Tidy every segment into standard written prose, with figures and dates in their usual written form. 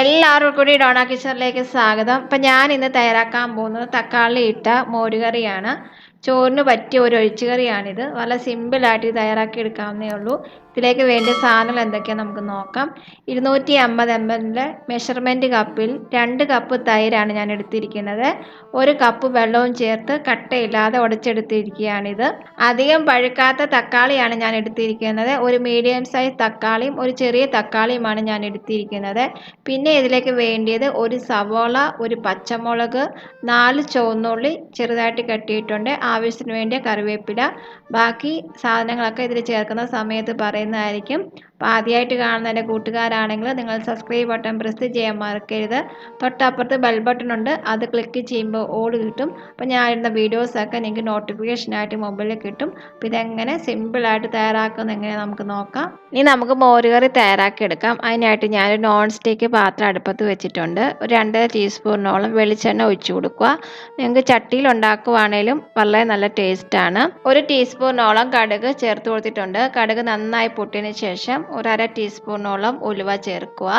എല്ലാവർക്കും കൂടി ഡോണ കിച്ചണിലേക്ക് സ്വാഗതം. അപ്പം ഞാൻ ഇന്ന് തയ്യാറാക്കാൻ പോകുന്നത് തക്കാളി ഇട്ട മോരുകറിയാണ്. ചോറിന് പറ്റിയ ഒരു ഒഴിച്ചുകറിയാണിത്. വളരെ സിമ്പിളായിട്ട് ഇത് തയ്യാറാക്കി എടുക്കാവുന്നേ ഉള്ളൂ. ഇതിലേക്ക് വേണ്ട സാധനങ്ങൾ എന്തൊക്കെയാണെന്ന് നമുക്ക് നോക്കാം. 250 ml മെഷർമെൻറ്റ് കപ്പിൽ 2 കപ്പ് തൈരാണ് ഞാൻ എടുത്തിരിക്കുന്നത്. 1 കപ്പ് വെള്ളവും ചേർത്ത് കട്ടയില്ലാതെ ഉടച്ചെടുത്തിരിക്കുകയാണിത്. അധികം പഴുക്കാത്ത തക്കാളിയാണ് ഞാൻ എടുത്തിരിക്കുന്നത്. ഒരു മീഡിയം സൈസ് തക്കാളിയും ഒരു ചെറിയ തക്കാളിയുമാണ് ഞാൻ എടുത്തിരിക്കുന്നത്. പിന്നെ ഇതിലേക്ക് വേണ്ടിയത് ഒരു സവോള, ഒരു പച്ചമുളക്, 4 ചുവന്നുള്ളി ചെറുതായിട്ട് കട്ടിയിട്ടുണ്ട്, ആവശ്യത്തിന് വേണ്ടിയ കറിവേപ്പില. ബാക്കി സാധനങ്ങളൊക്കെ ഇതിൽ ചേർക്കുന്ന സമയത്ത് പറയുന്നതായിരിക്കും. അപ്പോൾ ആദ്യമായിട്ട് കാണുന്ന എൻ്റെ കൂട്ടുകാരാണെങ്കിൽ നിങ്ങൾ സബ്സ്ക്രൈബ് ബട്ടൺ പ്രസ് ചെയ്യാൻ മറക്കരുത്. തൊട്ടപ്പുറത്ത് ബെൽ ബട്ടൺ ഉണ്ട്, അത് ക്ലിക്ക് ചെയ്യുമ്പോൾ ഓൾ കിട്ടും. അപ്പോൾ ഞാൻ ഇടുന്ന വീഡിയോസൊക്കെ നിങ്ങൾക്ക് നോട്ടിഫിക്കേഷനായിട്ട് മൊബൈലിൽ കിട്ടും. അപ്പോൾ ഇതെങ്ങനെ സിമ്പിളായിട്ട് തയ്യാറാക്കുന്നത് എങ്ങനെ നമുക്ക് നോക്കാം. ഇനി നമുക്ക് മോരുകറി തയ്യാറാക്കി എടുക്കാം. അതിനായിട്ട് ഞാനൊരു നോൺ സ്റ്റിക്ക് പാത്രം അടുപ്പത്ത് വെച്ചിട്ടുണ്ട്. ഒരു 2 ടീസ്പൂണോളം വെളിച്ചെണ്ണ ഒഴിച്ചു കൊടുക്കുക. നിങ്ങൾക്ക് ചട്ടിയിൽ ഉണ്ടാക്കുവാണേലും വളരെ നല്ല ടേസ്റ്റാണ്. 1 ടീസ്പൂണോളം കടുക് ചേർത്ത് കൊടുത്തിട്ടുണ്ട്. കടുക് നന്നായി പൊട്ടിയതിന് ശേഷം ഒരു 1/2 ടീസ്പൂണോളം ഉലുവ ചേർക്കുക.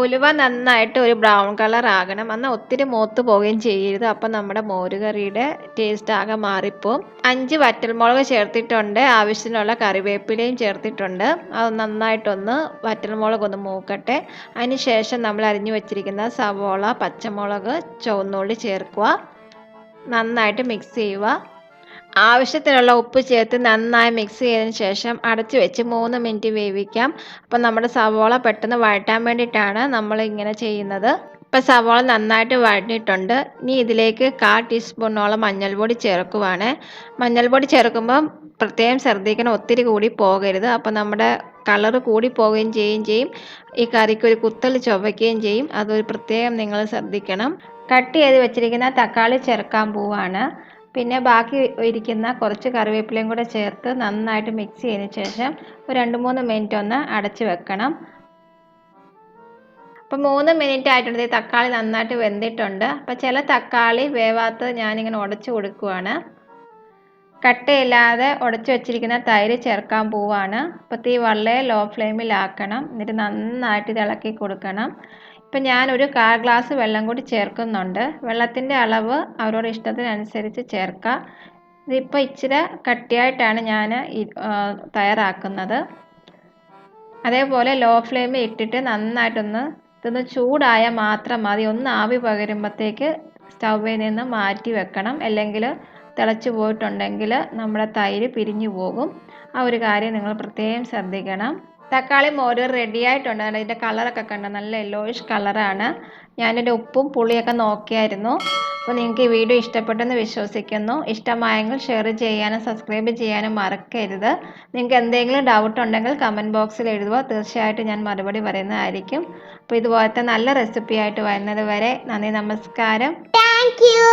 ഉലുവ നന്നായിട്ട് ഒരു ബ്രൗൺ കളർ ആകണം, എന്നാൽ ഒത്തിരി മൂത്ത് പോവുകയും ചെയ്യരുത്. അപ്പം നമ്മുടെ മോരുകറിയുടെ ടേസ്റ്റ് ആകെ മാറിപ്പോവും. 5 വറ്റൽമുളക് ചേർത്തിട്ടുണ്ട്, ആവശ്യത്തിനുള്ള കറിവേപ്പിലയും ചേർത്തിട്ടുണ്ട്. അത് നന്നായിട്ടൊന്ന് വറ്റൽമുളക് ഒന്ന് മൂക്കട്ടെ. അതിന് ശേഷം നമ്മൾ അരിഞ്ഞു വെച്ചിരിക്കുന്ന സവോള, പച്ചമുളക്, ചുവന്നുള്ളി ചേർക്കുക. നന്നായിട്ട് മിക്സ് ചെയ്യുക. ആവശ്യത്തിനുള്ള ഉപ്പ് ചേർത്ത് നന്നായി മിക്സ് ചെയ്തതിന് ശേഷം അടച്ചു വെച്ച് 3 മിനിറ്റ് വേവിക്കാം. അപ്പം നമ്മുടെ സവോള പെട്ടെന്ന് വഴറ്റാൻ വേണ്ടിയിട്ടാണ് നമ്മൾ ഇങ്ങനെ ചെയ്യുന്നത്. ഇപ്പം സവോള നന്നായിട്ട് വഴറ്റിയിട്ടുണ്ട്. ഇനി ഇതിലേക്ക് 1/4 ടീസ്പൂണോളം മഞ്ഞൾപ്പൊടി ചേർക്കുവാണ്. മഞ്ഞൾപ്പൊടി ചേർക്കുമ്പം പ്രത്യേകം ശ്രദ്ധിക്കണം, ഒത്തിരി കൂടി പോകരുത്. അപ്പം നമ്മുടെ കളറ് കൂടി പോവുകയും ചെയ്യും. ഈ കറിക്ക് ഒരു കുത്തൽ ചുവയ്ക്കുകയും ചെയ്യും. അതൊരു പ്രത്യേകം നിങ്ങൾ ശ്രദ്ധിക്കണം. കട്ട് ചെയ്ത് വെച്ചിരിക്കുന്ന തക്കാളി ചേർക്കാൻ പോവാണ്. പിന്നെ ബാക്കി ഇരിക്കുന്ന കുറച്ച് കറിവേപ്പിലയും കൂടെ ചേർത്ത് നന്നായിട്ട് മിക്സ് ചെയ്തതിന് ശേഷം ഒരു 2-3 മിനിറ്റ് ഒന്ന് അടച്ചു വെക്കണം. അപ്പോൾ 3 മിനിറ്റ് ആയിട്ടുണ്ട്. തക്കാളി നന്നായിട്ട് വെന്തിട്ടുണ്ട്. അപ്പോൾ ചില തക്കാളി വേവാത്തത് ഞാനിങ്ങനെ ഉടച്ചു കൊടുക്കുവാണ്. കട്ടയില്ലാതെ ഉടച്ചു വെച്ചിരിക്കുന്ന തൈര് ചേർക്കാൻ പോവാണ്. അപ്പോൾ തീ വളരെ ലോ ഫ്ലെയിമിലാക്കണം. എന്നിട്ട് നന്നായിട്ട് ഇത് ഇളക്കി കൊടുക്കണം. ഇപ്പം ഞാനൊരു 1/4 ഗ്ലാസ് വെള്ളം കൂടി ചേർക്കുന്നുണ്ട്. വെള്ളത്തിൻ്റെ അളവ് അവരോട് ഇഷ്ടത്തിനനുസരിച്ച് ചേർക്കുക. ഇതിപ്പോൾ ഇച്ചിരി കട്ടിയായിട്ടാണ് ഞാൻ തയ്യാറാക്കുന്നത്. അതേപോലെ ലോ ഫ്ലെയിമിൽ ഇട്ടിട്ട് നന്നായിട്ടൊന്ന് ഇതൊന്ന് ചൂടായാൽ മാത്രം മതി. ഒന്ന് ആവി പകരുമ്പോഴത്തേക്ക് സ്റ്റൗവിൽ നിന്ന് മാറ്റി വെക്കണം. അല്ലെങ്കിൽ തിളച്ച് പോയിട്ടുണ്ടെങ്കിൽ നമ്മുടെ തൈര് പിരിഞ്ഞു പോകും. ആ ഒരു കാര്യം നിങ്ങൾ പ്രത്യേകം ശ്രദ്ധിക്കണം. തക്കാളി മോര് റെഡി ആയിട്ടുണ്ട്. ഇതിൻ്റെ കളറൊക്കെ കണ്ടോ, നല്ല യെല്ലോയിഷ് കളറാണ്. ഞാനിൻ്റെ ഉപ്പും പുളിയൊക്കെ നോക്കിയായിരുന്നു. അപ്പോൾ നിങ്ങൾക്ക് ഈ വീഡിയോ ഇഷ്ടപ്പെട്ടെന്ന് വിശ്വസിക്കുന്നു. ഇഷ്ടമായെങ്കിൽ ഷെയർ ചെയ്യാനും സബ്സ്ക്രൈബ് ചെയ്യാനും മറക്കരുത്. നിങ്ങൾക്ക് എന്തെങ്കിലും ഡൗട്ട് ഉണ്ടെങ്കിൽ കമൻറ്റ് ബോക്സിൽ എഴുതുക, തീർച്ചയായിട്ടും ഞാൻ മറുപടി പറയുന്നതായിരിക്കും. അപ്പോൾ ഇതുപോലത്തെ നല്ല റെസിപ്പി ആയിട്ട് വരുന്നത് വരെ നന്ദി, നമസ്കാരം. Thank you.